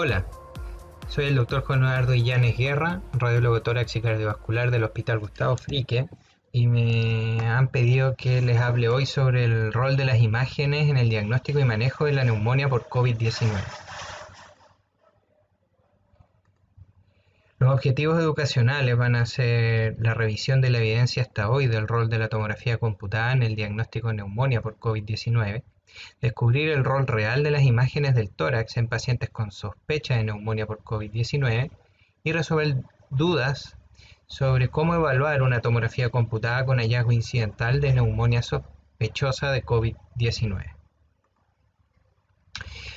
Hola, soy el doctor Juan Eduardo Illanes Guerra, radiólogo tórax y cardiovascular del Hospital Gustavo Frique, y me han pedido que les hable hoy sobre el rol de las imágenes en el diagnóstico y manejo de la neumonía por COVID-19. Los objetivos educacionales van a ser la revisión de la evidencia hasta hoy del rol de la tomografía computada en el diagnóstico de neumonía por COVID-19, descubrir el rol real de las imágenes del tórax en pacientes con sospecha de neumonía por COVID-19 y resolver dudas sobre cómo evaluar una tomografía computada con hallazgo incidental de neumonía sospechosa de COVID-19.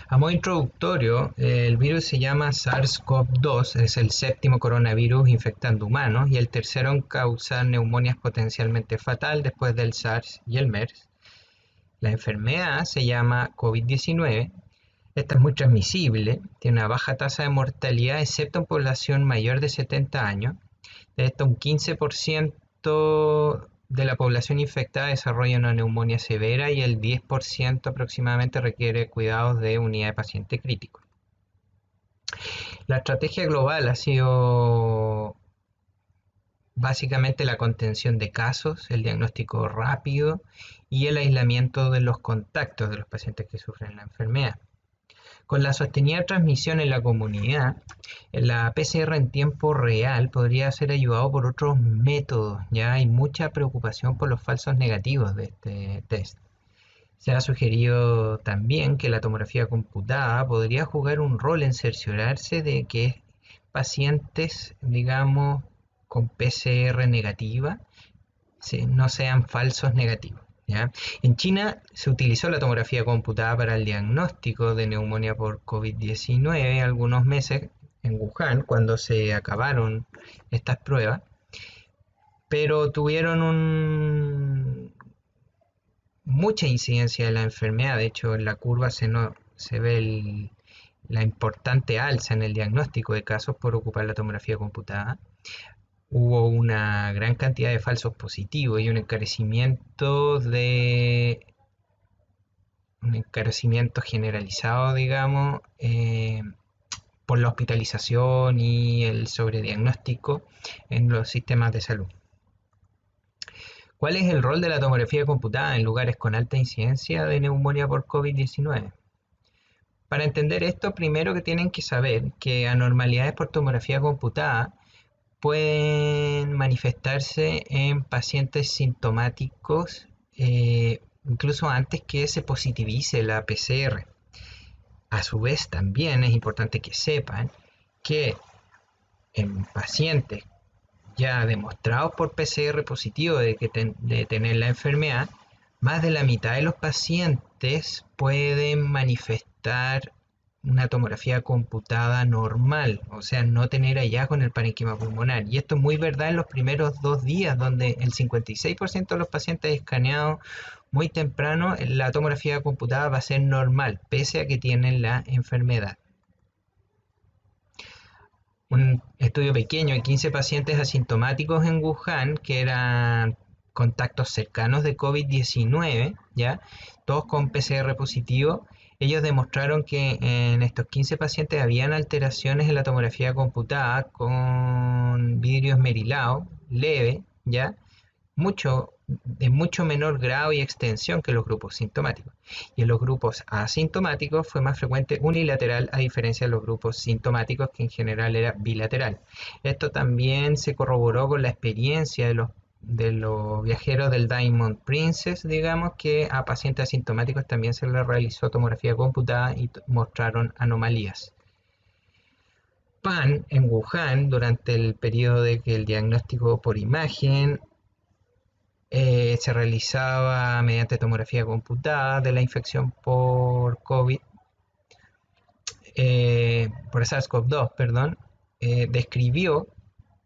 A modo introductorio, el virus se llama SARS-CoV-2, es el séptimo coronavirus infectando humanos y el tercero en causar neumonias potencialmente fatal después del SARS y el MERS. La enfermedad se llama COVID-19. Esta es muy transmisible, tiene una baja tasa de mortalidad excepto en población mayor de 70 años. De esto, un 15% de la población infectada desarrolla una neumonía severa y el 10% aproximadamente requiere cuidados de unidad de paciente crítico. La estrategia global ha sido básicamente la contención de casos, el diagnóstico rápido y el aislamiento de los contactos de los pacientes que sufren la enfermedad. Con la sostenida transmisión en la comunidad, la PCR en tiempo real podría ser ayudado por otros métodos. Ya hay mucha preocupación por los falsos negativos de este test. Se ha sugerido también que la tomografía computada podría jugar un rol en cerciorarse de que pacientes, digamos, con PCR negativa no sean falsos negativos. ¿Ya? En China se utilizó la tomografía computada para el diagnóstico de neumonía por COVID-19 algunos meses en Wuhan, cuando se acabaron estas pruebas, pero tuvieron mucha incidencia de la enfermedad. De hecho, en la curva se ve la importante alza en el diagnóstico de casos por ocupar la tomografía computada. Hubo una gran cantidad de falsos positivos y un encarecimiento generalizado, digamos, por la hospitalización y el sobrediagnóstico en los sistemas de salud. ¿Cuál es el rol de la tomografía computada en lugares con alta incidencia de neumonía por COVID-19? Para entender esto, primero que tienen que saber que anormalidades por tomografía computada pueden manifestarse en pacientes sintomáticos incluso antes que se positivice la PCR. A su vez, también es importante que sepan que en pacientes ya demostrados por PCR positivo de tener la enfermedad, más de la mitad de los pacientes pueden manifestar una tomografía computada normal, o sea, no tener hallazgo en el parénquima pulmonar. Y esto es muy verdad en los primeros 2 días, donde el 56% de los pacientes escaneados muy temprano, la tomografía computada va a ser normal, pese a que tienen la enfermedad. Un estudio pequeño de 15 pacientes asintomáticos en Wuhan, que eran contactos cercanos de COVID-19, ¿ya? Todos con PCR positivo. Ellos demostraron que en estos 15 pacientes habían alteraciones en la tomografía computada con vidrio esmerilado leve, ¿ya? De mucho menor grado y extensión que los grupos sintomáticos. Y en los grupos asintomáticos fue más frecuente unilateral, a diferencia de los grupos sintomáticos, que en general era bilateral. Esto también se corroboró con la experiencia de los viajeros del Diamond Princess, digamos, que a pacientes asintomáticos también se les realizó tomografía computada y mostraron anomalías. Pan en Wuhan, durante el periodo de que el diagnóstico por imagen se realizaba mediante tomografía computada de la infección por COVID, por SARS-CoV-2, perdón, describió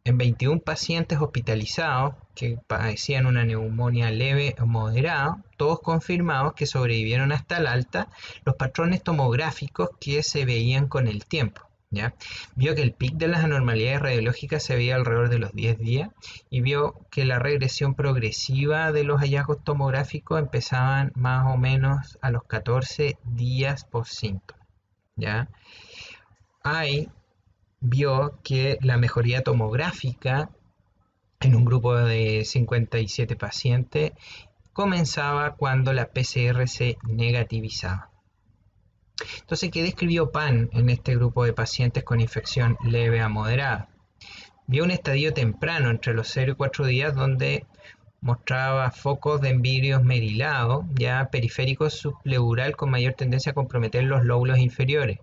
en 21 pacientes hospitalizados que padecían una neumonía leve o moderada, todos confirmados que sobrevivieron hasta el alta, los patrones tomográficos que se veían con el tiempo. ¿Ya? Vio que el pic de las anormalidades radiológicas se veía alrededor de los 10 días y vio que la regresión progresiva de los hallazgos tomográficos empezaban más o menos a los 14 días post síntoma. ¿Ya? vio que la mejoría tomográfica en un grupo de 57 pacientes comenzaba cuando la PCR se negativizaba. Entonces, ¿qué describió Pan en este grupo de pacientes con infección leve a moderada? Vio un estadio temprano entre los 0 y 4 días donde mostraba focos de envirios merilados, ya periférico subpleural con mayor tendencia a comprometer los lóbulos inferiores.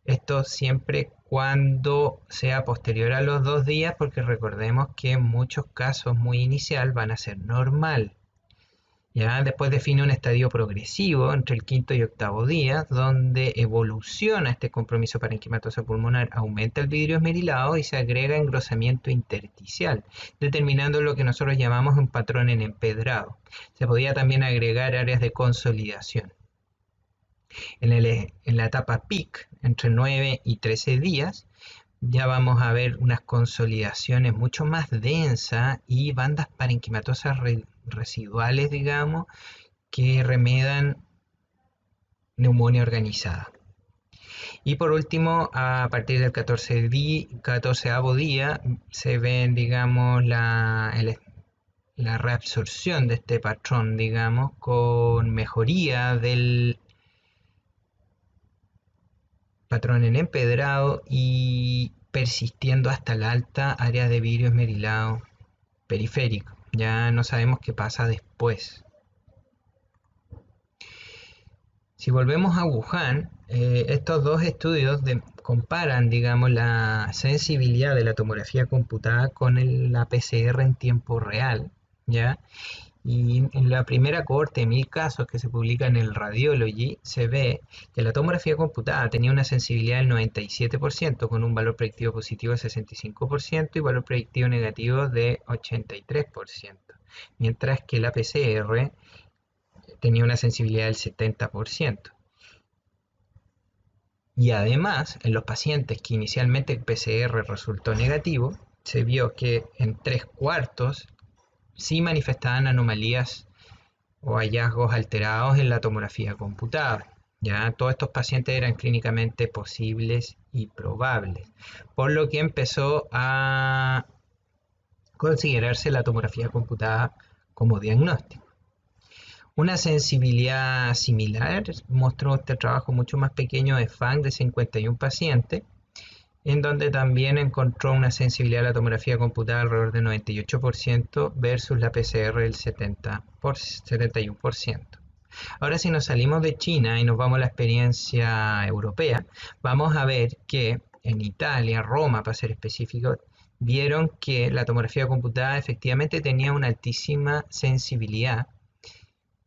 Esto siempre cuando sea posterior a los 2 días, porque recordemos que en muchos casos muy inicial van a ser normal. Ya después define un estadio progresivo entre el quinto y octavo día, donde evoluciona este compromiso parenquimatosa pulmonar, aumenta el vidrio esmerilado y se agrega engrosamiento intersticial, determinando lo que nosotros llamamos un patrón en empedrado. Se podía también agregar áreas de consolidación. En la etapa peak, entre 9 y 13 días, ya vamos a ver unas consolidaciones mucho más densas y bandas parenquimatosas residuales, digamos, que remedan neumonía organizada. Y por último, a partir del 14º día, se ven, digamos, la reabsorción de este patrón, digamos, con mejoría del patrón en empedrado y persistiendo hasta la alta área de vidrio esmerilado periférico. Ya no sabemos qué pasa después. Si volvemos a Wuhan, estos dos estudios comparan, digamos, la sensibilidad de la tomografía computada con la PCR en tiempo real, ¿ya? Y en la primera cohorte de 1000 casos que se publica en el Radiology, se ve que la tomografía computada tenía una sensibilidad del 97%, con un valor predictivo positivo de 65% y valor predictivo negativo de 83%, mientras que la PCR tenía una sensibilidad del 70%. Y además, en los pacientes que inicialmente el PCR resultó negativo, se vio que en 3/4 sí manifestaban anomalías o hallazgos alterados en la tomografía computada. Ya todos estos pacientes eran clínicamente posibles y probables, por lo que empezó a considerarse la tomografía computada como diagnóstico. Una sensibilidad similar mostró este trabajo mucho más pequeño de Fang de 51 pacientes, en donde también encontró una sensibilidad a la tomografía computada alrededor del 98% versus la PCR del 71%. Ahora, si nos salimos de China y nos vamos a la experiencia europea, vamos a ver que en Italia, Roma para ser específico, vieron que la tomografía computada efectivamente tenía una altísima sensibilidad,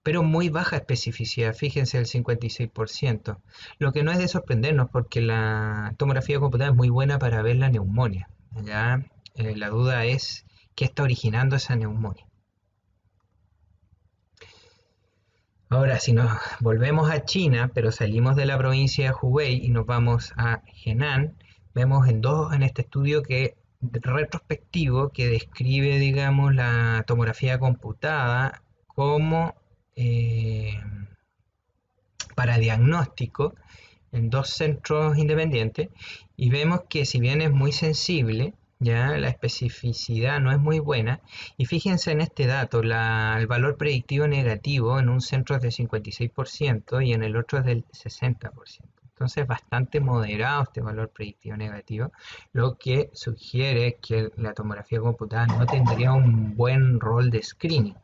pero muy baja especificidad, fíjense el 56%, lo que no es de sorprendernos porque la tomografía computada es muy buena para ver la neumonía. ¿Ya? La duda es qué está originando esa neumonía. Ahora, si nos volvemos a China, pero salimos de la provincia de Hubei y nos vamos a Henan, vemos en este estudio retrospectivo que describe, digamos, la tomografía computada como para diagnóstico en dos centros independientes y vemos que si bien es muy sensible, ya la especificidad no es muy buena y fíjense en este dato, el valor predictivo negativo en un centro es del 56% y en el otro es del 60%. Entonces bastante moderado este valor predictivo negativo, lo que sugiere que la tomografía computada no tendría un buen rol de screening.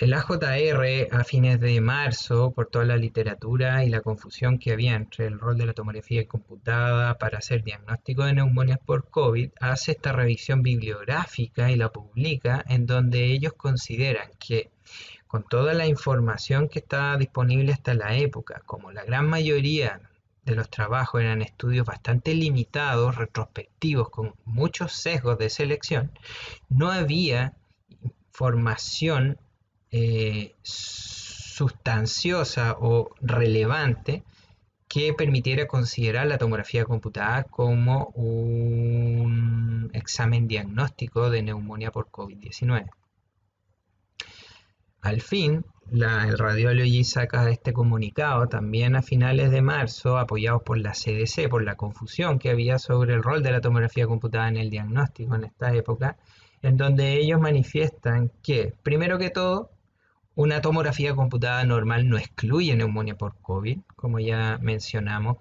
El AJR a fines de marzo, por toda la literatura y la confusión que había entre el rol de la tomografía computada para hacer diagnóstico de neumonias por COVID, hace esta revisión bibliográfica y la publica en donde ellos consideran que con toda la información que estaba disponible hasta la época, como la gran mayoría de los trabajos eran estudios bastante limitados, retrospectivos, con muchos sesgos de selección, no había información sustanciosa o relevante que permitiera considerar la tomografía computada como un examen diagnóstico de neumonía por COVID-19. Al fin, el Radiology saca este comunicado también a finales de marzo, apoyados por la CDC, por la confusión que había sobre el rol de la tomografía computada en el diagnóstico en esta época, en donde ellos manifiestan que, primero que todo, una tomografía computada normal no excluye neumonía por COVID, como ya mencionamos,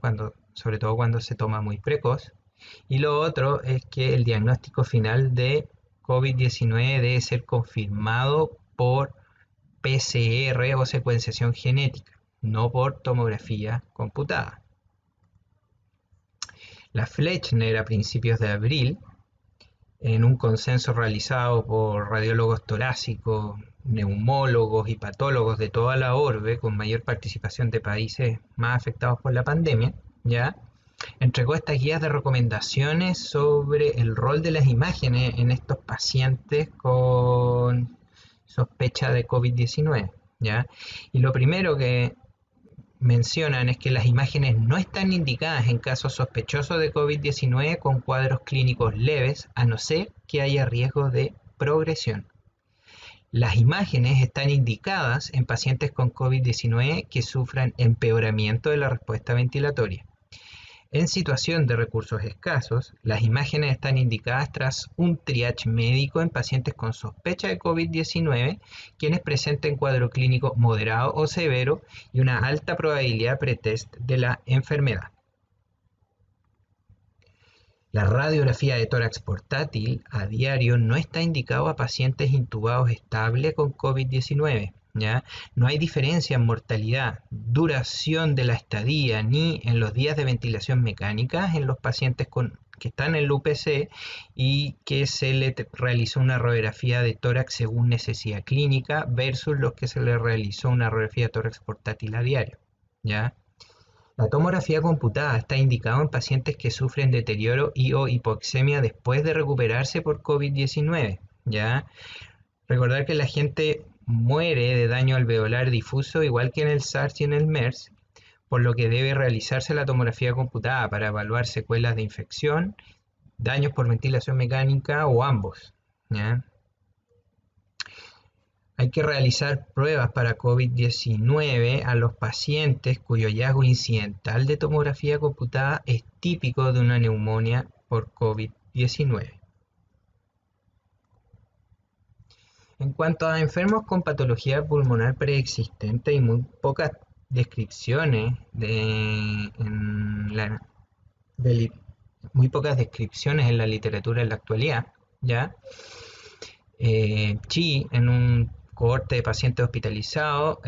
sobre todo cuando se toma muy precoz. Y lo otro es que el diagnóstico final de COVID-19 debe ser confirmado por PCR o secuenciación genética, no por tomografía computada. La Fletcher a principios de abril, en un consenso realizado por radiólogos torácicos, neumólogos y patólogos de toda la orbe, con mayor participación de países más afectados por la pandemia, ya entregó estas guías de recomendaciones sobre el rol de las imágenes en estos pacientes con sospecha de COVID-19, ¿ya? Y lo primero que mencionan es que las imágenes no están indicadas en casos sospechosos de COVID-19 con cuadros clínicos leves, a no ser que haya riesgo de progresión. Las imágenes están indicadas en pacientes con COVID-19 que sufran empeoramiento de la respuesta ventilatoria. En situación de recursos escasos, las imágenes están indicadas tras un triage médico en pacientes con sospecha de COVID-19, quienes presenten cuadro clínico moderado o severo y una alta probabilidad pretest de la enfermedad. La radiografía de tórax portátil a diario no está indicado a pacientes intubados estables con COVID-19. ¿Ya? No hay diferencia en mortalidad, duración de la estadía ni en los días de ventilación mecánica en los pacientes que están en el UPC y que se le realizó una radiografía de tórax según necesidad clínica versus los que se le realizó una radiografía de tórax portátil a diario. ¿Ya? La tomografía computada está indicada en pacientes que sufren deterioro y o hipoxemia después de recuperarse por COVID-19. ¿Ya? Recordar que la gente muere de daño alveolar difuso igual que en el SARS y en el MERS, por lo que debe realizarse la tomografía computada para evaluar secuelas de infección, daños por ventilación mecánica o ambos. ¿Ya? Hay que realizar pruebas para COVID-19 a los pacientes cuyo hallazgo incidental de tomografía computada es típico de una neumonía por COVID-19. En cuanto a enfermos con patología pulmonar preexistente, hay muy pocas descripciones en la literatura en la actualidad, ¿ya? Chi, en un cohorte de pacientes hospitalizados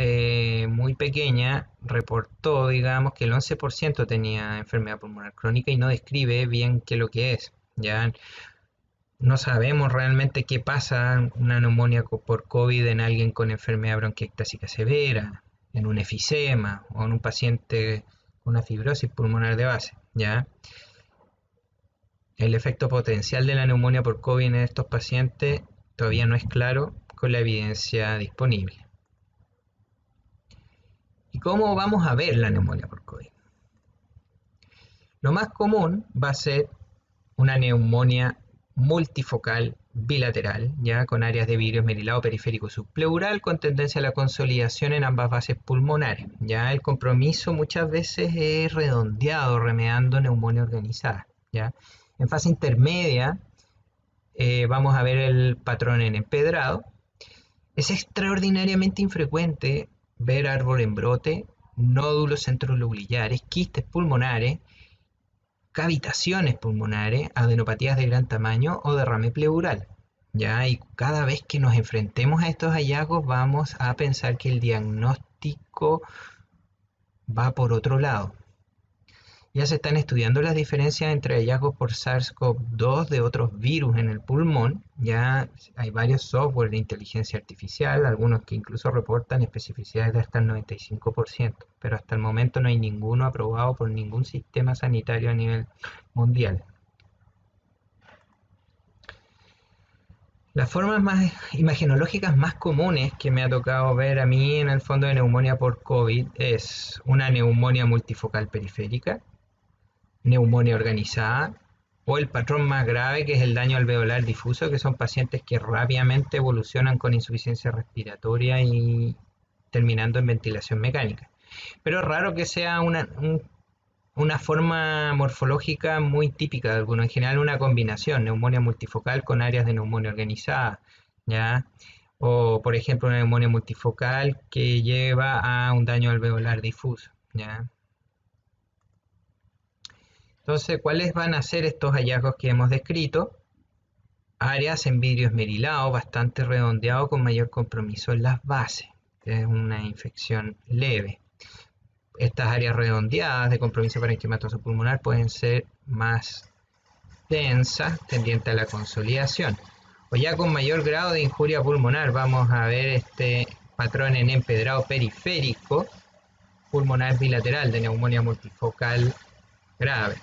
muy pequeña, reportó, digamos, que el 11% tenía enfermedad pulmonar crónica y no describe bien qué es lo que es, ¿ya? No sabemos realmente qué pasa una neumonía por COVID en alguien con enfermedad bronquiectásica severa, en un efisema o en un paciente con una fibrosis pulmonar de base, ¿ya? El efecto potencial de la neumonía por COVID en estos pacientes todavía no es claro con la evidencia disponible. ¿Y cómo vamos a ver la neumonía por COVID? Lo más común va a ser una neumonía multifocal bilateral, ya con áreas de vidrio esmerilado periférico subpleural con tendencia a la consolidación en ambas bases pulmonares. Ya el compromiso muchas veces es redondeado, remedando neumonía organizada. ¿Ya? En fase intermedia vamos a ver el patrón en empedrado. Es extraordinariamente infrecuente ver árbol en brote, nódulos centrolobulillares, quistes pulmonares, cavitaciones pulmonares, adenopatías de gran tamaño o derrame pleural. ¿Ya? Y cada vez que nos enfrentemos a estos hallazgos vamos a pensar que el diagnóstico va por otro lado. Ya se están estudiando las diferencias entre hallazgos por SARS-CoV-2 de otros virus en el pulmón. Ya hay varios software de inteligencia artificial, algunos que incluso reportan especificidades de hasta el 95%, pero hasta el momento no hay ninguno aprobado por ningún sistema sanitario a nivel mundial. Las formas más imagenológicas más comunes que me ha tocado ver a mí en el fondo de neumonía por COVID es una neumonía multifocal periférica, neumonía organizada o el patrón más grave que es el daño alveolar difuso, que son pacientes que rápidamente evolucionan con insuficiencia respiratoria y terminando en ventilación mecánica. Pero es raro que sea una forma morfológica muy típica de alguno. En general una combinación, neumonía multifocal con áreas de neumonía organizada, ¿ya? O por ejemplo una neumonía multifocal que lleva a un daño alveolar difuso, ¿ya? Entonces, ¿cuáles van a ser estos hallazgos que hemos descrito? Áreas en vidrio esmerilado, bastante redondeado con mayor compromiso en las bases, que es una infección leve. Estas áreas redondeadas de compromiso parenquimatoso pulmonar pueden ser más densas, tendiente a la consolidación. O ya con mayor grado de injuria pulmonar, vamos a ver este patrón en empedrado periférico pulmonar bilateral de neumonía multifocal grave.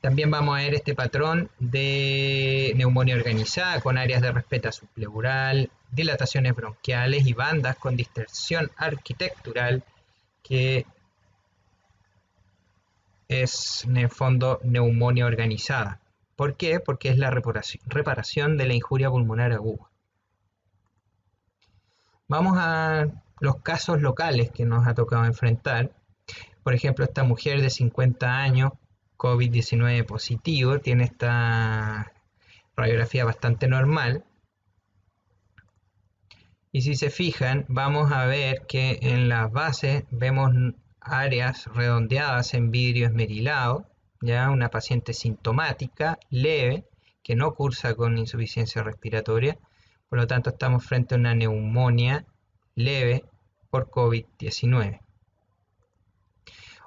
También vamos a ver este patrón de neumonía organizada con áreas de respeta subpleural, dilataciones bronquiales y bandas con distorsión arquitectural, que es en el fondo neumonía organizada. ¿Por qué? Porque es la reparación de la injuria pulmonar aguda. Vamos a los casos locales que nos ha tocado enfrentar. Por ejemplo, esta mujer de 50 años, COVID-19 positivo, tiene esta radiografía bastante normal. Y si se fijan, vamos a ver que en las bases vemos áreas redondeadas en vidrio esmerilado, ya una paciente sintomática, leve, que no cursa con insuficiencia respiratoria. Por lo tanto, estamos frente a una neumonía leve por COVID-19.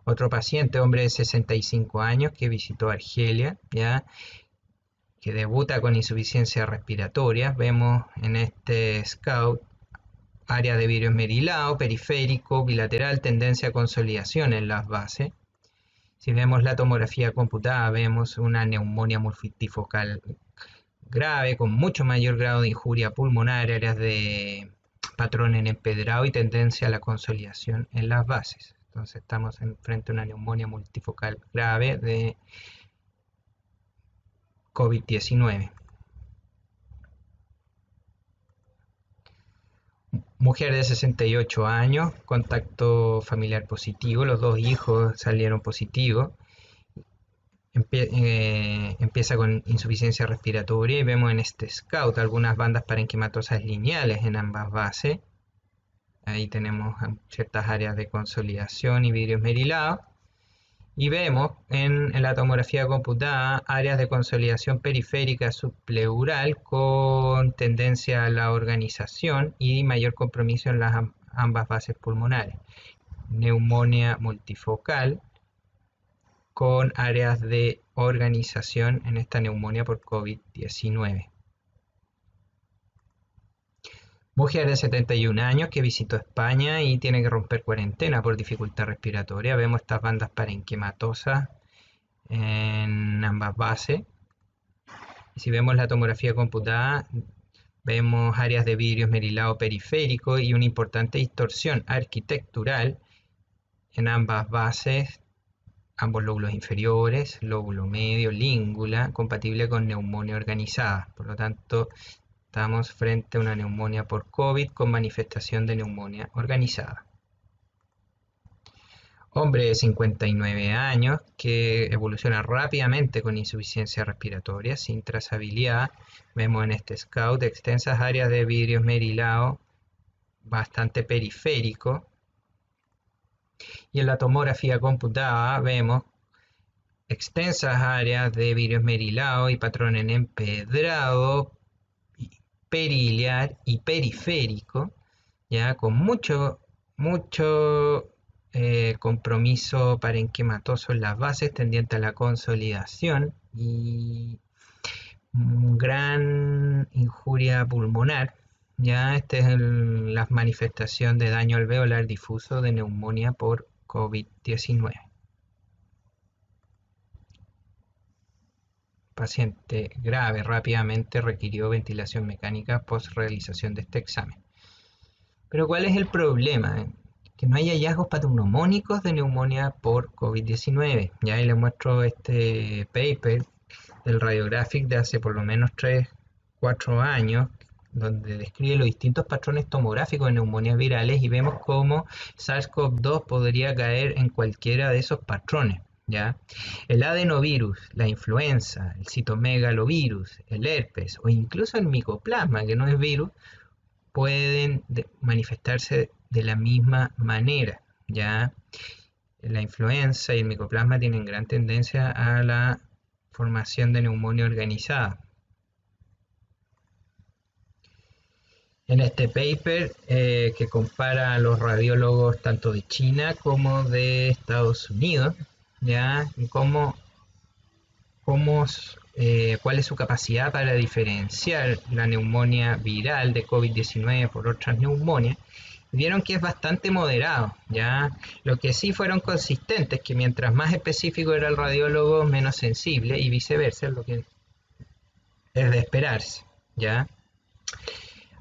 Otro paciente, hombre de 65 años, que visitó Argelia, ¿ya? Que debuta con insuficiencia respiratoria. Vemos en este scout área de vidrio esmerilado, periférico, bilateral, tendencia a consolidación en las bases. Si vemos la tomografía computada, vemos una neumonía multifocal grave con mucho mayor grado de injuria pulmonar, áreas de patrón en empedrado y tendencia a la consolidación en las bases. Entonces estamos frente a una neumonía multifocal grave de COVID-19. Mujer de 68 años, contacto familiar positivo, los dos hijos salieron positivos. Empieza con insuficiencia respiratoria y vemos en este scout algunas bandas parenquimatosas lineales en ambas bases. Ahí tenemos ciertas áreas de consolidación y vidrio esmerilado. Y vemos en la tomografía computada áreas de consolidación periférica subpleural con tendencia a la organización y mayor compromiso en las ambas bases pulmonares. Neumonía multifocal con áreas de organización en esta neumonía por COVID-19. Mujer de 71 años que visitó España y tiene que romper cuarentena por dificultad respiratoria. Vemos estas bandas parenquimatosas en ambas bases. Y si vemos la tomografía computada, vemos áreas de vidrio esmerilado periférico y una importante distorsión arquitectural en ambas bases, ambos lóbulos inferiores, lóbulo medio, língula, compatible con neumonía organizada. Por lo tanto, estamos frente a una neumonía por COVID con manifestación de neumonía organizada. Hombre de 59 años que evoluciona rápidamente con insuficiencia respiratoria, sin trazabilidad. Vemos en este scout extensas áreas de vidrio esmerilado, bastante periférico. Y en la tomografía computada vemos extensas áreas de vidrio esmerilado y patrón en empedrado, periliar y periférico, ya con mucho compromiso parenquimatoso en las bases tendiente a la consolidación y gran injuria pulmonar. Ya esta es la manifestación de daño alveolar difuso de neumonía por COVID-19. Paciente grave rápidamente requirió ventilación mecánica post realización de este examen. Pero ¿cuál es el problema? Que no hay hallazgos patognomónicos de neumonía por COVID-19. Ya ahí les muestro este paper del Radiographic de hace por lo menos 3-4 años, donde describe los distintos patrones tomográficos de neumonías virales y vemos cómo SARS-CoV-2 podría caer en cualquiera de esos patrones, ¿ya? El adenovirus, la influenza, el citomegalovirus, el herpes o incluso el micoplasma, que no es virus, pueden manifestarse de la misma manera, ¿ya? La influenza y el micoplasma tienen gran tendencia a la formación de neumonía organizada. En este paper que compara a los radiólogos tanto de China como de Estados Unidos, ¿ya? Y cuál es su capacidad para diferenciar la neumonía viral de COVID-19 por otras neumonias, vieron que es bastante moderado, ¿ya? Lo que sí fueron consistentes, que mientras más específico era el radiólogo, menos sensible, y viceversa, lo que es de esperarse, ¿ya?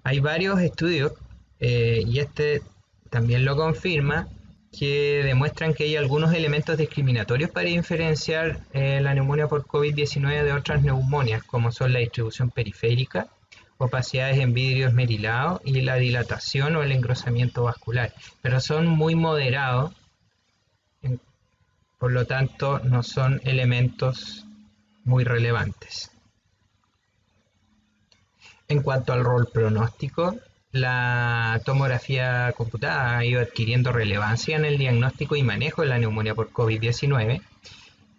Hay varios estudios, y este también lo confirma, que demuestran que hay algunos elementos discriminatorios para diferenciar la neumonía por COVID-19 de otras neumonias, como son la distribución periférica, opacidades en vidrio esmerilado y la dilatación o el engrosamiento vascular, pero son muy moderados, por lo tanto no son elementos muy relevantes. En cuanto al rol pronóstico, la tomografía computada ha ido adquiriendo relevancia en el diagnóstico y manejo de la neumonía por COVID-19,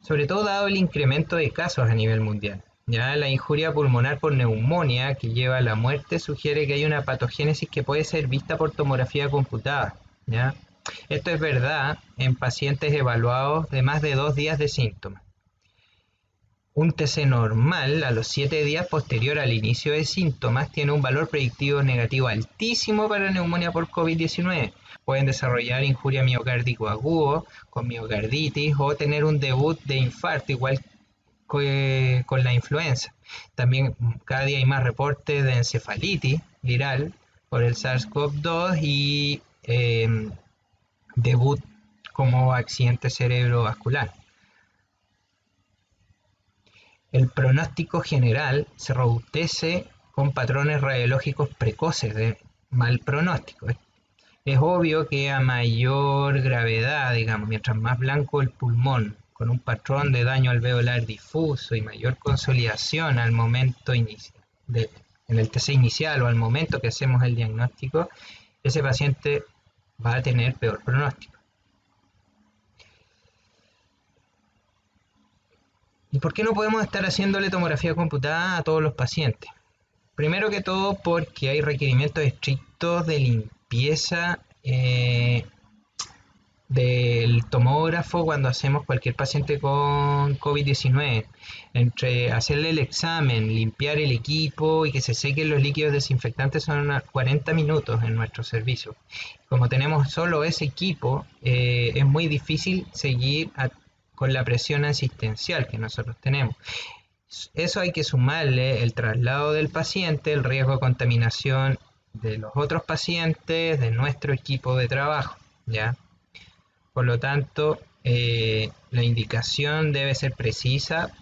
sobre todo dado el incremento de casos a nivel mundial. Ya la injuria pulmonar por neumonía que lleva a la muerte sugiere que hay una patogénesis que puede ser vista por tomografía computada, ¿ya? Esto es verdad en pacientes evaluados de más de 2 días de síntomas. Un TC normal a los 7 días posterior al inicio de síntomas tiene un valor predictivo negativo altísimo para neumonía por COVID-19. Pueden desarrollar injuria miocárdico agudo con miocarditis o tener un debut de infarto igual que con la influenza. También cada día hay más reportes de encefalitis viral por el SARS-CoV-2 y debut como accidente cerebrovascular. El pronóstico general se robustece con patrones radiológicos precoces de mal pronóstico. Es obvio que a mayor gravedad, digamos, mientras más blanco el pulmón, con un patrón de daño alveolar difuso y mayor consolidación al momento en el TC inicial o al momento que hacemos el diagnóstico, ese paciente va a tener peor pronóstico. ¿Y por qué no podemos estar haciéndole tomografía computada a todos los pacientes? Primero que todo porque hay requerimientos estrictos de limpieza del tomógrafo cuando hacemos cualquier paciente con COVID-19. Entre hacerle el examen, limpiar el equipo y que se sequen los líquidos desinfectantes son unos 40 minutos en nuestro servicio. Como tenemos solo ese equipo, es muy difícil seguir con la presión asistencial que nosotros tenemos. Eso hay que sumarle el traslado del paciente, el riesgo de contaminación de los otros pacientes, de nuestro equipo de trabajo, ¿ya? Por lo tanto, la indicación debe ser precisa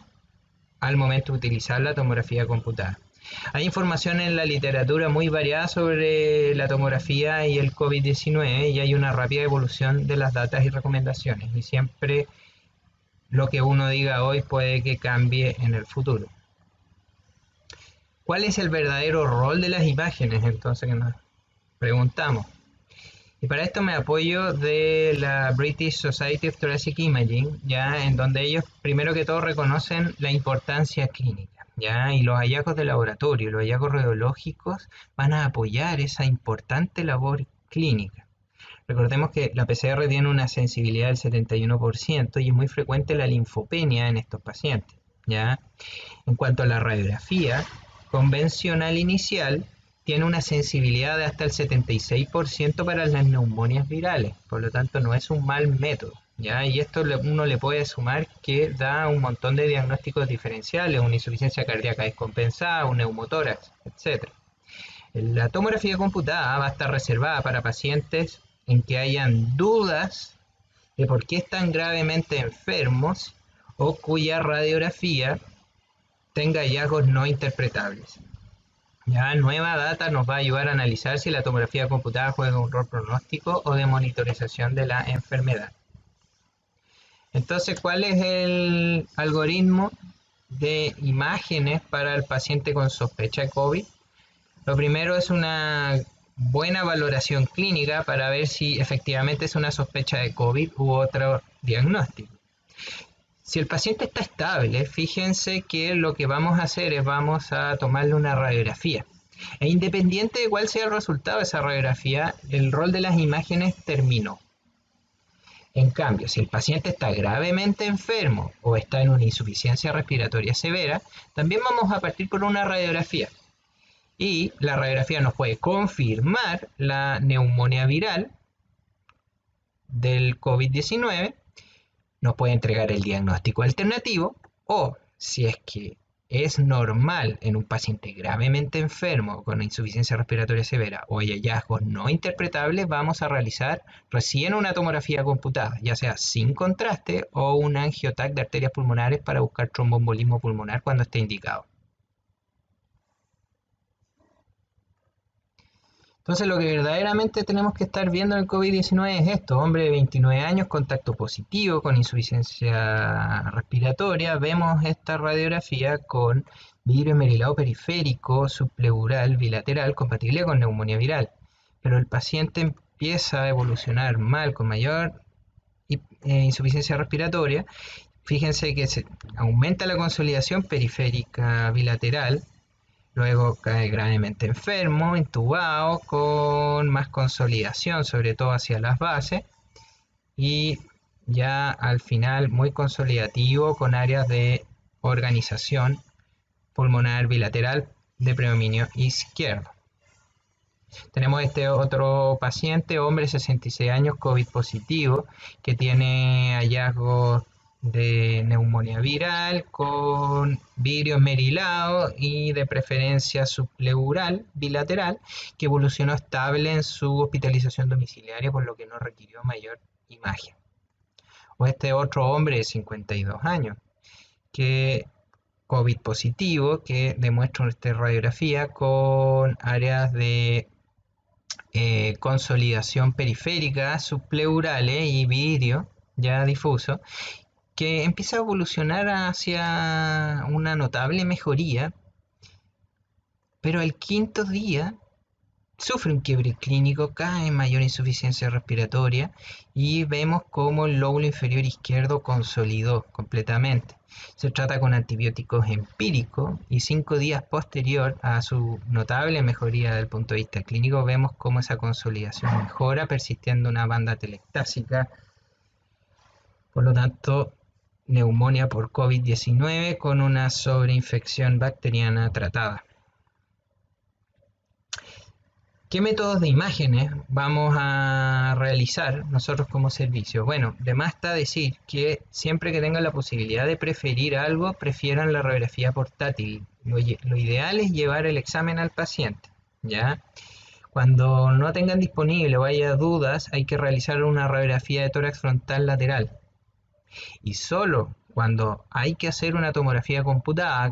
al momento de utilizar la tomografía computada. Hay información en la literatura muy variada sobre la tomografía y el COVID-19 y hay una rápida evolución de las datas y recomendaciones. Y siempre lo que uno diga hoy puede que cambie en el futuro. ¿Cuál es el verdadero rol de las imágenes? Entonces que nos preguntamos. Y para esto me apoyo de la British Society of Thoracic Imaging, ya en donde ellos primero que todo reconocen la importancia clínica, ya, y los hallazgos de laboratorio, los hallazgos radiológicos van a apoyar esa importante labor clínica. Recordemos que la PCR tiene una sensibilidad del 71% y es muy frecuente la linfopenia en estos pacientes, ¿ya? En cuanto a la radiografía convencional inicial, tiene una sensibilidad de hasta el 76% para las neumonias virales, por lo tanto no es un mal método, ¿ya? Y esto uno le puede sumar que da un montón de diagnósticos diferenciales, una insuficiencia cardíaca descompensada, un neumotórax, etc. La tomografía computada va a estar reservada para pacientes en que hayan dudas de por qué están gravemente enfermos o cuya radiografía tenga hallazgos no interpretables. Ya nueva data nos va a ayudar a analizar si la tomografía computada juega un rol pronóstico o de monitorización de la enfermedad. Entonces, ¿cuál es el algoritmo de imágenes para el paciente con sospecha de COVID? Lo primero es una buena valoración clínica para ver si efectivamente es una sospecha de COVID u otro diagnóstico. Si el paciente está estable, fíjense que lo que vamos a hacer es vamos a tomarle una radiografía. E independiente de cuál sea el resultado de esa radiografía, el rol de las imágenes terminó. En cambio, si el paciente está gravemente enfermo o está en una insuficiencia respiratoria severa, también vamos a partir por una radiografía. Y la radiografía nos puede confirmar la neumonía viral del COVID-19, nos puede entregar el diagnóstico alternativo, o si es que es normal en un paciente gravemente enfermo con insuficiencia respiratoria severa o hay hallazgos no interpretables, vamos a realizar recién una tomografía computada, ya sea sin contraste o un angiotac de arterias pulmonares para buscar tromboembolismo pulmonar cuando esté indicado. Entonces lo que verdaderamente tenemos que estar viendo en el COVID-19 es esto: hombre de 29 años, contacto positivo con insuficiencia respiratoria. Vemos esta radiografía con vidrio esmerilado periférico, subpleural, bilateral, compatible con neumonía viral. Pero el paciente empieza a evolucionar mal, con mayor insuficiencia respiratoria. Fíjense que se aumenta la consolidación periférica bilateral. Luego cae gravemente enfermo, intubado, con más consolidación, sobre todo hacia las bases. Y ya al final muy consolidativo con áreas de organización pulmonar bilateral de predominio izquierdo. Tenemos este otro paciente, hombre 66 años, COVID positivo, que tiene hallazgos de neumonía viral con vidrio esmerilado y de preferencia subpleural bilateral, que evolucionó estable en su hospitalización domiciliaria, por lo que no requirió mayor imagen. O este otro hombre de 52 años, que COVID positivo, que demuestra esta radiografía con áreas de consolidación periférica, subpleurales y vidrio ya difuso, que empieza a evolucionar hacia una notable mejoría, pero el quinto día sufre un quiebre clínico, cae en mayor insuficiencia respiratoria y vemos cómo el lóbulo inferior izquierdo consolidó completamente. Se trata con antibióticos empíricos y 5 días posterior a su notable mejoría desde el punto de vista clínico vemos cómo esa consolidación mejora persistiendo una banda telectásica. Por lo tanto, neumonía por COVID-19 con una sobreinfección bacteriana tratada. ¿Qué métodos de imágenes vamos a realizar nosotros como servicio? Bueno, de más está decir que siempre que tengan la posibilidad de preferir algo, prefieran la radiografía portátil. Lo ideal es llevar el examen al paciente, ¿ya? Cuando no tengan disponible o haya dudas, hay que realizar una radiografía de tórax frontal lateral. Y solo cuando hay que hacer una tomografía computada,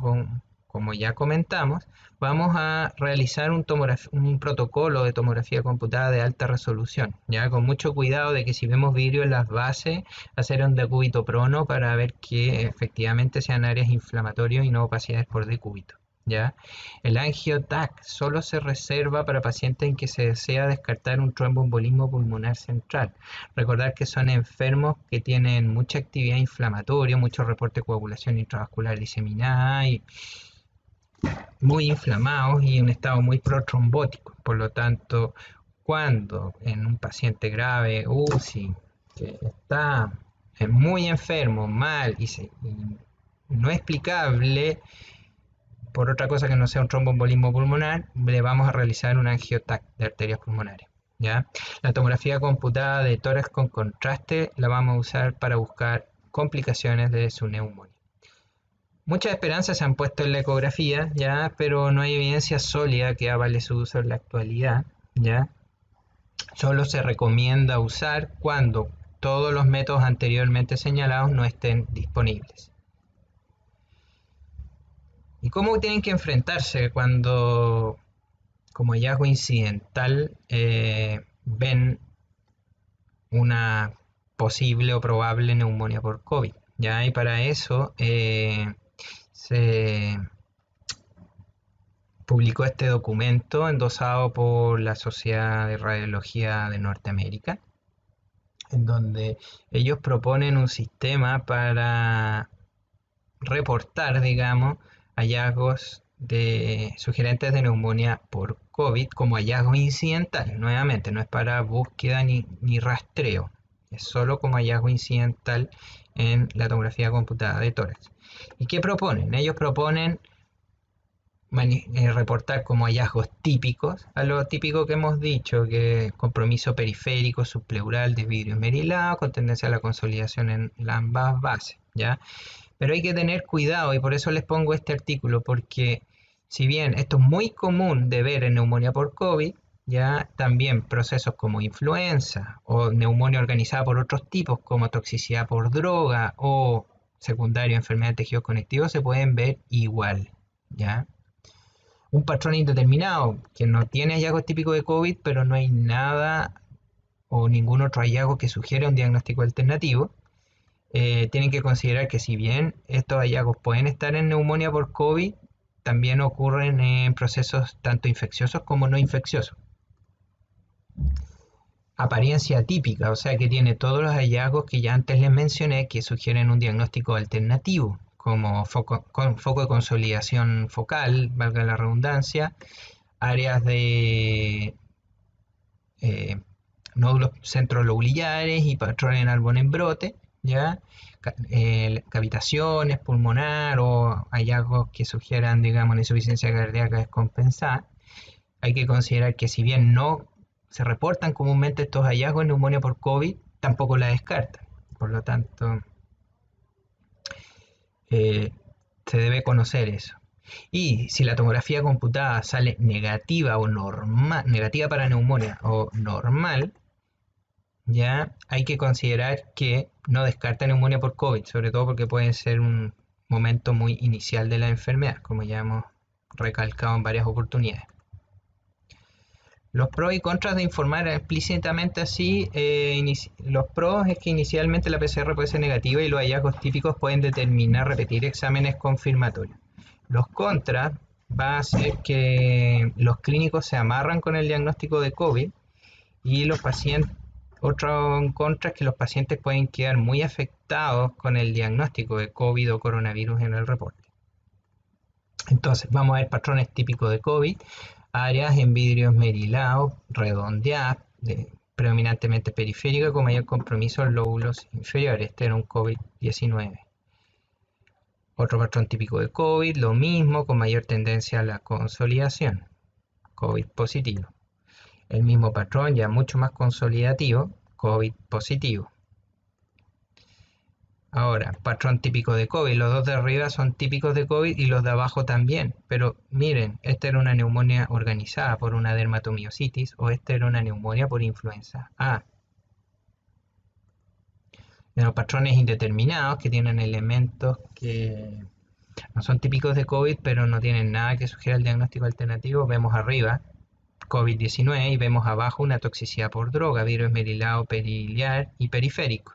como ya comentamos, vamos a realizar un protocolo de tomografía computada de alta resolución, ya con mucho cuidado de que si vemos vidrio en las bases, hacer un decúbito prono para ver que efectivamente sean áreas inflamatorias y no opacidades por decúbito. ¿Ya? El angiotac solo se reserva para pacientes en que se desea descartar un tromboembolismo pulmonar central. Recordar que son enfermos que tienen mucha actividad inflamatoria, mucho reporte de coagulación intravascular diseminada y muy inflamados y en un estado muy protrombótico. Por lo tanto, cuando en un paciente grave UCI que está muy enfermo, mal y no explicable por otra cosa que no sea un tromboembolismo pulmonar, le vamos a realizar un angiotac de arterias pulmonares. ¿Ya? La tomografía computada de tórax con contraste la vamos a usar para buscar complicaciones de su neumonía. Muchas esperanzas se han puesto en la ecografía, ¿ya? Pero no hay evidencia sólida que avale su uso en la actualidad, ¿ya? Solo se recomienda usar cuando todos los métodos anteriormente señalados no estén disponibles. ¿Y cómo tienen que enfrentarse cuando como hallazgo incidental ven una posible o probable neumonía por COVID. ¿Ya? Y para eso se publicó este documento endosado por la Sociedad de Radiología de Norteamérica, en donde ellos proponen un sistema para reportar, digamos, hallazgos sugerentes de neumonía por COVID como hallazgo incidental. Nuevamente, no es para búsqueda ni rastreo, es solo como hallazgo incidental en la tomografía computada de tórax. ¿Y qué proponen? Ellos proponen reportar como hallazgos típicos, a lo típico que hemos dicho, que compromiso periférico subpleural de vidrio esmerilado con tendencia a la consolidación en ambas bases, ¿ya? Pero hay que tener cuidado y por eso les pongo este artículo, porque si bien esto es muy común de ver en neumonía por COVID, ya también procesos como influenza o neumonía organizada por otros tipos como toxicidad por droga o secundario enfermedad de tejidos conectivos se pueden ver igual, ¿ya? Un patrón indeterminado que no tiene hallazgos típicos de COVID, pero no hay nada o ningún otro hallazgo que sugiera un diagnóstico alternativo. Tienen que considerar que si bien estos hallazgos pueden estar en neumonía por COVID, también ocurren en procesos tanto infecciosos como no infecciosos. Apariencia típica, o sea que tiene todos los hallazgos que ya antes les mencioné que sugieren un diagnóstico alternativo, como foco de consolidación focal, valga la redundancia, áreas de eh, nódulos centrolobulillares y patrones en árbol en brote, ¿ya? Cavitaciones pulmonar o hallazgos que sugieran, digamos, una insuficiencia cardíaca descompensada. Hay que considerar que si bien no se reportan comúnmente estos hallazgos en neumonía por COVID, tampoco la descartan. Por lo tanto, eh, se debe conocer eso. Y si la tomografía computada sale negativa o normal, negativa para neumonía o normal, ya hay que considerar que no descarta neumonía por COVID, sobre todo porque puede ser un momento muy inicial de la enfermedad, como ya hemos recalcado en varias oportunidades. Los pros y contras de informar explícitamente así, los pros es que inicialmente la PCR puede ser negativa y los hallazgos típicos pueden determinar repetir exámenes confirmatorios. Los contras va a ser que los clínicos se amarran con el diagnóstico de COVID y los pacientes, otro en contra es que los pacientes pueden quedar muy afectados con el diagnóstico de COVID o coronavirus en el reporte. Entonces, vamos a ver patrones típicos de COVID, áreas en vidrio esmerilado, redondeadas, predominantemente periférica, con mayor compromiso en lóbulos inferiores. Este era un COVID-19. Otro patrón típico de COVID, lo mismo, con mayor tendencia a la consolidación, COVID positivo. El mismo patrón, ya mucho más consolidativo, COVID positivo. Ahora, patrón típico de COVID, los dos de arriba son típicos de COVID y los de abajo también, pero miren, esta era una neumonía organizada por una dermatomiositis o esta era una neumonía por influenza A. En los patrones indeterminados que tienen elementos que no son típicos de COVID, pero no tienen nada que sugiera el diagnóstico alternativo, vemos arriba COVID-19 y vemos abajo una toxicidad por droga, virus esmerilado periliar y periférico.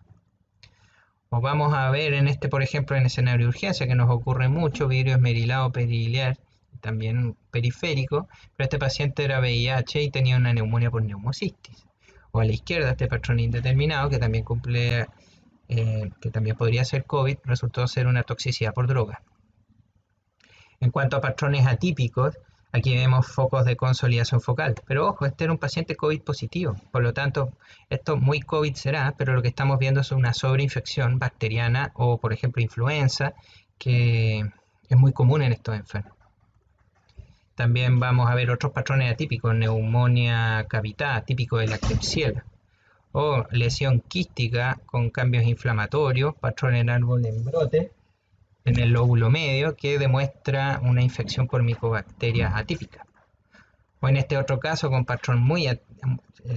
O vamos a ver en este, por ejemplo, en escenario de urgencia, que nos ocurre mucho, virus esmerilado periliar, también periférico, pero este paciente era VIH y tenía una neumonía por neumocistis. O a la izquierda, este patrón indeterminado, que también cumple, que también podría ser COVID, resultó ser una toxicidad por droga. En cuanto a patrones atípicos, aquí vemos focos de consolidación focal. Pero ojo, este era un paciente COVID positivo. Por lo tanto, esto muy COVID será, pero lo que estamos viendo es una sobreinfección bacteriana o, por ejemplo, influenza, que es muy común en estos enfermos. También vamos a ver otros patrones atípicos, neumonía cavitada, típico de la Klebsiella, o lesión quística con cambios inflamatorios, patrón en árbol en brote, en el lóbulo medio que demuestra una infección por micobacterias atípicas. O en este otro caso con patrón muy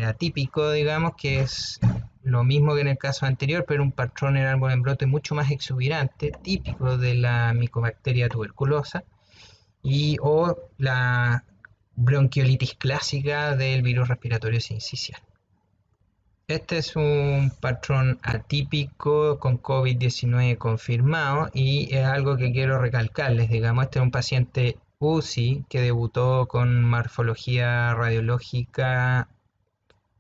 atípico, digamos, que es lo mismo que en el caso anterior, pero un patrón en árbol en brote mucho más exuberante, típico de la micobacteria tuberculosa, y o la bronquiolitis clásica del virus respiratorio sincicial. Este es un patrón atípico con COVID-19 confirmado y es algo que quiero recalcarles. Digamos, este es un paciente UCI que debutó con morfología radiológica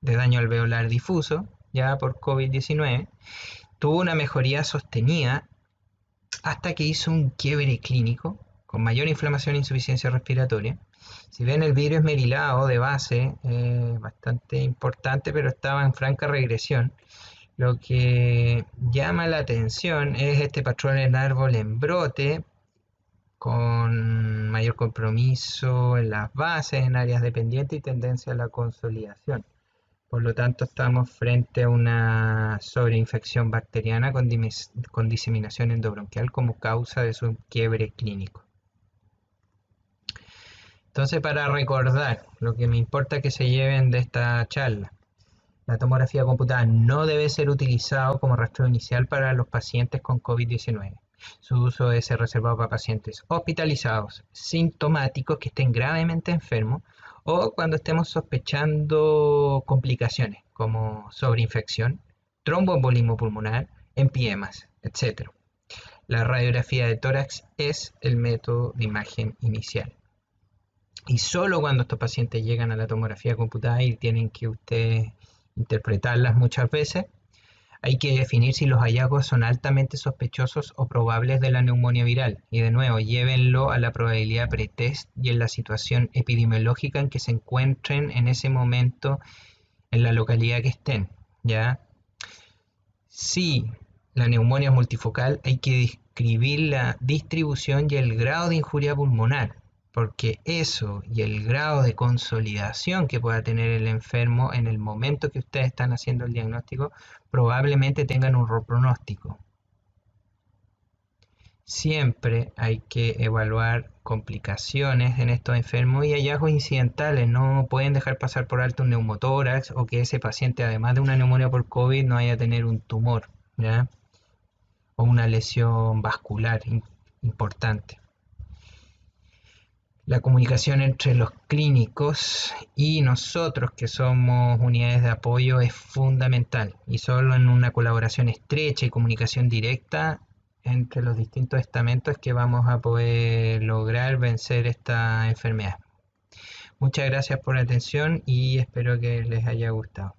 de daño alveolar difuso, ya por COVID-19. Tuvo una mejoría sostenida hasta que hizo un quiebre clínico con mayor inflamación e insuficiencia respiratoria. Si bien el virus esmerilado de base, bastante importante, pero estaba en franca regresión, lo que llama la atención es este patrón en árbol en brote, con mayor compromiso en las bases, en áreas dependientes y tendencia a la consolidación. Por lo tanto, estamos frente a una sobreinfección bacteriana con diseminación endobronquial como causa de su quiebre clínico. Entonces, para recordar, lo que me importa que se lleven de esta charla, la tomografía computada no debe ser utilizado como rastreo inicial para los pacientes con COVID-19. Su uso debe ser reservado para pacientes hospitalizados, sintomáticos, que estén gravemente enfermos o cuando estemos sospechando complicaciones como sobreinfección, tromboembolismo pulmonar, empiemas, etc. La radiografía de tórax es el método de imagen inicial. Y solo cuando estos pacientes llegan a la tomografía computada y tienen que ustedes interpretarlas muchas veces, hay que definir si los hallazgos son altamente sospechosos o probables de la neumonía viral. Y de nuevo, llévenlo a la probabilidad pretest y en la situación epidemiológica en que se encuentren en ese momento en la localidad que estén, ¿ya? Si la neumonía es multifocal, hay que describir la distribución y el grado de injuria pulmonar, porque eso y el grado de consolidación que pueda tener el enfermo en el momento que ustedes están haciendo el diagnóstico probablemente tengan un pronóstico. Siempre hay que evaluar complicaciones en estos enfermos y hallazgos incidentales. No pueden dejar pasar por alto un neumotórax o que ese paciente, además de una neumonía por COVID, no vaya a tener un tumor, ¿ya? O una lesión vascular importante. La comunicación entre los clínicos y nosotros, que somos unidades de apoyo, es fundamental, y solo en una colaboración estrecha y comunicación directa entre los distintos estamentos es que vamos a poder lograr vencer esta enfermedad. Muchas gracias por la atención y espero que les haya gustado.